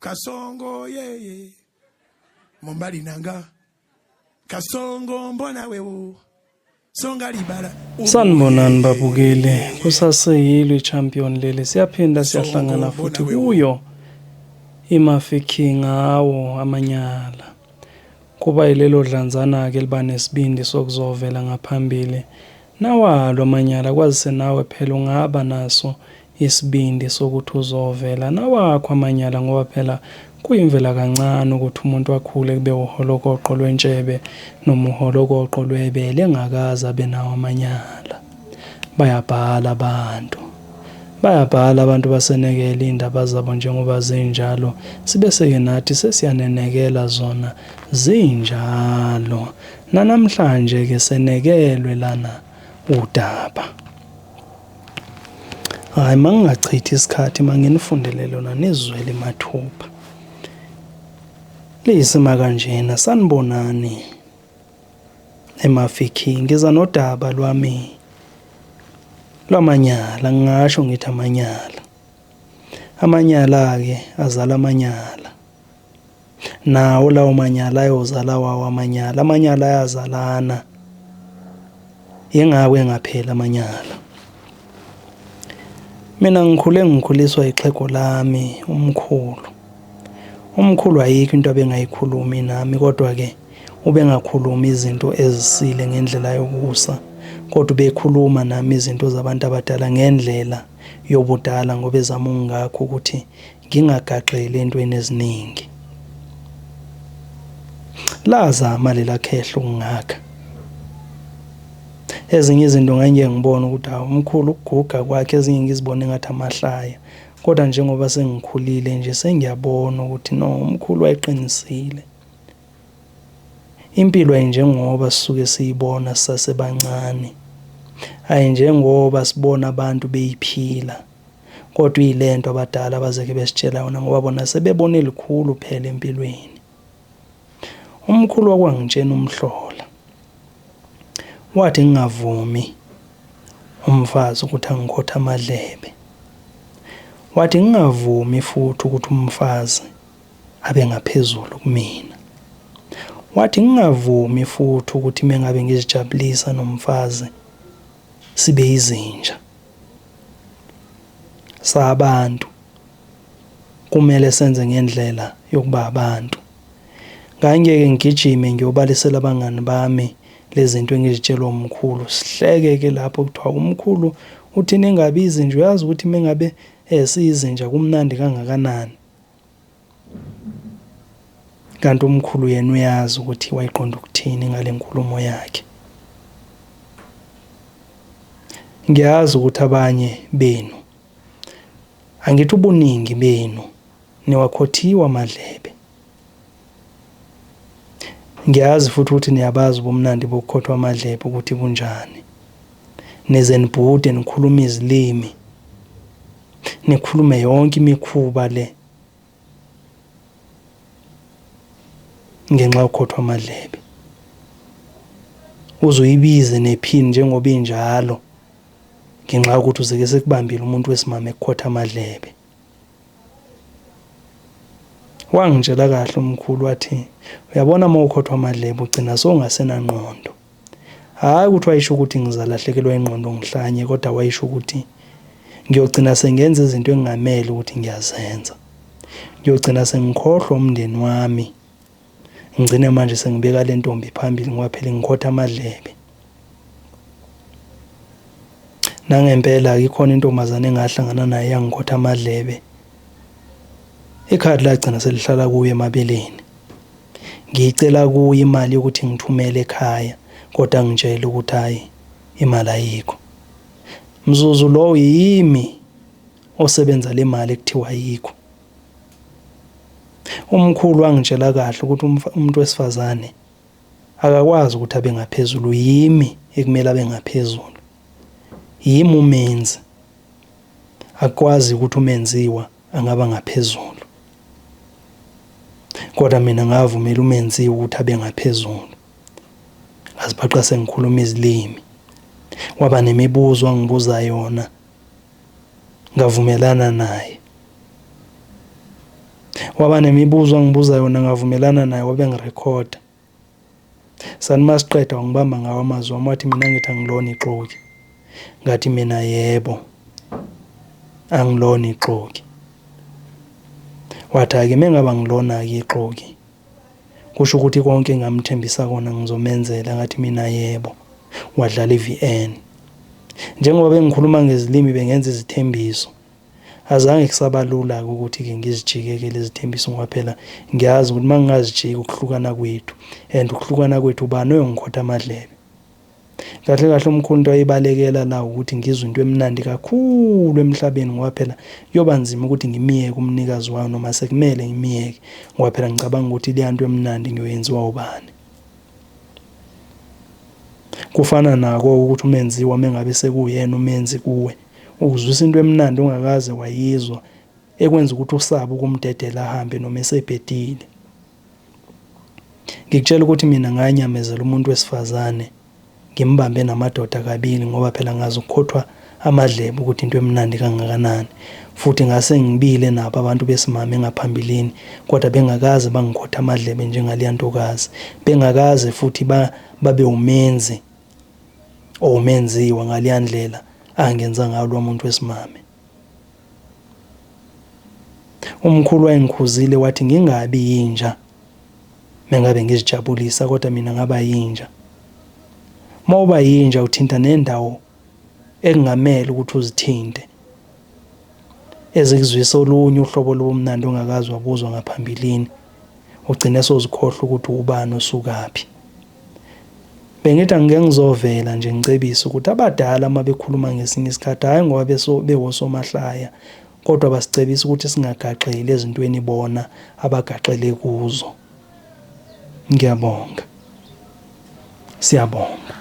Kasongo ye Mombali nanga Kasongo mbona wewo Songa libala Sanibonani babukeli kusaseyilwe champion leli siyaphinda siyahlangana futhi kuyo iMafeking awo amanyala kuba yilelo dlanzana ke libanesibindi sokuzovela ngaphambili nawalo amanyala kwazise nawe phela ungaba naso isibindi sokuthi uzovela nawakho amanyala ngoba phela kuyimvela kancane ukuthi umuntu akhule kube uholokoqo lwentshebe noma uholokoqo lwebele engakaza benawo amanyala. Bayabhala abantu basenekela indaba zabo njengoba zinjalo sibese nathi sesiyanenekela zona zinjalo. Namhlanje ke senekelwe lana udaba. Hayi mangingachithi isikhathi manginifundele lona nizwele mathupha. Liyisima kanjena sanibonani eMafeking ngiza nodaba lwami lwamanyala ngisho ngithi amanyala ke azala amanyala nawo lawo manyala ayozala wawo amanyala ayazalana yengawe ngaphela amanyala. Mina ngikhuliswa ixhego lami umkhulu ayikho into abengayikhulumi nami kodwa ke ubengakhuluma izinto ezisile ngendlela yokusa kodwa bekhuluma nami izinto zabantu abadala ngendlela yobudala ngoba ezama ungakho ukuthi ngingagaxeli entweni eziningi. Lazama lela khehlo ngakho ezinye izinto nganje ngibona ukuthi umkhulu ukuguga kwakhe ezinye ngizibone ngathi amahlaya kodwa njengoba sengikhulile nje sengiyabona ukuthi no umkhulu wayeqinisile. Impilo ayinjengoba sisuke siyibona sisasebancane ayinjengoba sibona abantu beyiphila kodwa ilento abadala abazeke besitshela yona ngoba bona sebebone likhulu phela empilweni. Umkhulu wakwangitshena umhlola wathi ngingavumi umfazi ukuthi angikhotha amadlebe. Wathi ngingavumi futhi ukuthi umfazi abe ngaphezulu kumina. Wathi ngingavumi futhi ukuthi mengabe ngizijabulisa nomfazi sibe izinja. Sabantu kumele senze ngendlela yokuba abantu. Ngangeke ngigijime ngiyobalisela abangani bami lezinto engizitshelwa umkhulu sihleke ke lapho kuthiwa umkhulu uthi ningabizi nje uyazi ukuthi mengabe siyizinja kumnandi kangakanani. Kanti umkhulu yena uyazi ukuthi wayiqonda ukuthini ngale nkulumo yakhe. Ngiyazi ukuthi abanye benu angithi ubuningi benu niwakhothiwa amadlebe. Ngiyazi futhi ukuthi niyabazi ubumnandi bokukhothwa amadlebe ukuthi kunjani. Neze nibhude nikhuluma izilimi nikhulume yonke imikhuba le ngenxa yokukhothwa amadlebe. Uzoyibize nephini njengoba injalo ngenxa yokuthi uzeke sekubambile umuntu wesimame ukukhotha amadlebe. Wangitshela kahle umkhulu wathi uyabona mawukhothwa amadlebe ugcina songasenangqondo. Hayi ukuthi wayisho ukuthi ngizalahlekelwa ingqondo ngihlanye kodwa wayisho ukuthi ngiyogcina sengenza izinto engingamele ukuthi ngiyazenza. Ngiyogcina sengikhohlwa umndeni wami. Ngicine manje sengibeka le ntombi phambili ngoba phela ngikhotha amadlebe. Nangempela ikhona intombazane engahlangana naye yangikhotha amadlebe. Ikhadi lagcina selihlala kuye emabeleni. Ngicela kuye imali yokuthi ngithumele ekhaya kodwa ngitshela ukuthi hayi imali ayikho. Mzuzu lo yimi osebenza le mali ekuthiwa ayikho. Umkhulu wangitshela kahle ukuthi umuntu wesifazane akakwazi ukuthi abe ngaphezulu yimi ekumele abe ngaphezulu. Yimi umenzi. Akwazi ukuthi umenziwa angaba ngaphezulu. Kodwa mina ngavumela umenziwa ukuthi abe ngaphezulu. Ngazibhaqa sengikhuluma izilimi. Waba nemibuzo angibuza yona. Ngavumelana naye. Waba nemibuzo angibuza yona ngavumelana naye wabe ngirekhoda. Sani masiqeda wangibamba ngawo amazwi wami wathi mina ngithi angilona ixoki. Ngathi mina yebo. Angilona ixoki. Wathi-ke mengaba ngilona-ke ixoki, kusho ukuthi konke engamthembisa kona ngizomenzela. Ngathi mina yebo. Wadlala i-VN. Njengoba bengikhuluma ngezilimi bengenza izithembiso, azange kusaba lula-ke ukuthi-ke ngizijike-ke lezi thembiso ngoba phela ngiyazi ukuthi uma ngingazijiki ukuhlukana kwethu, and ukuhlukana kwethu ubani oyongikhotha amadlebe. Kahle kahle umkhulu into ayibalekela la ukuthi ngizwe into emnandi kakhulu emhlabeni ngoba phela kuyoba nzima ukuthi ngimiyeke umnikazi wayo noma sekumele ngimiyeke ngoba phela ngicabanga ukuthi leya nto emnandi ngiyoyenziwa ubani. Kufana nako ukuthi umenziwa mengabe sekuyena umenzi kuwe, uzwisa into emnandi ongakaze wayizwa ekwenza ukuthi usabe ukumdedela ahambe noma esebhedile. Ngikutshela ukuthi mina nganyamezela umuntu wesifazane ngimbambe namadoda kabili ngoba phela ngazi ukukhothwa amadlebe ukuthi into emnandi kangakanani, futhi ngase ngibile nabo abantu besimame ngaphambilini kodwa bengakaze bangikhotha amadlebe njengaleya ntokazi, bengakaze futhi babe umenzi omenziwa ngaleya ndlela angenza ngayo lo muntu wesimame. Umkhulu wayengikhuzile wathi ngingabi yinja mengabe ngizijabulisa kodwa mina ngaba yinja. Mawuba yinja uthinta nendawo engamele ukuthi uzithinte, ezikuzwisa olunye uhlobo lobumnandi ongakazi wabuzwa ngaphambilini, ugcine sozikhohlwa ukuthi ubani osukaphi. Bengithi angeke ngizovela nje ngicebise ukuthi abadala uma bekhuluma ngesinye isikhathi hayi ngoba bewosomahlaya kodwa basicebisa ukuthi singagaqeli ezintweni bona abagaqele kuzo. Ngiyabonga. Siyabonga.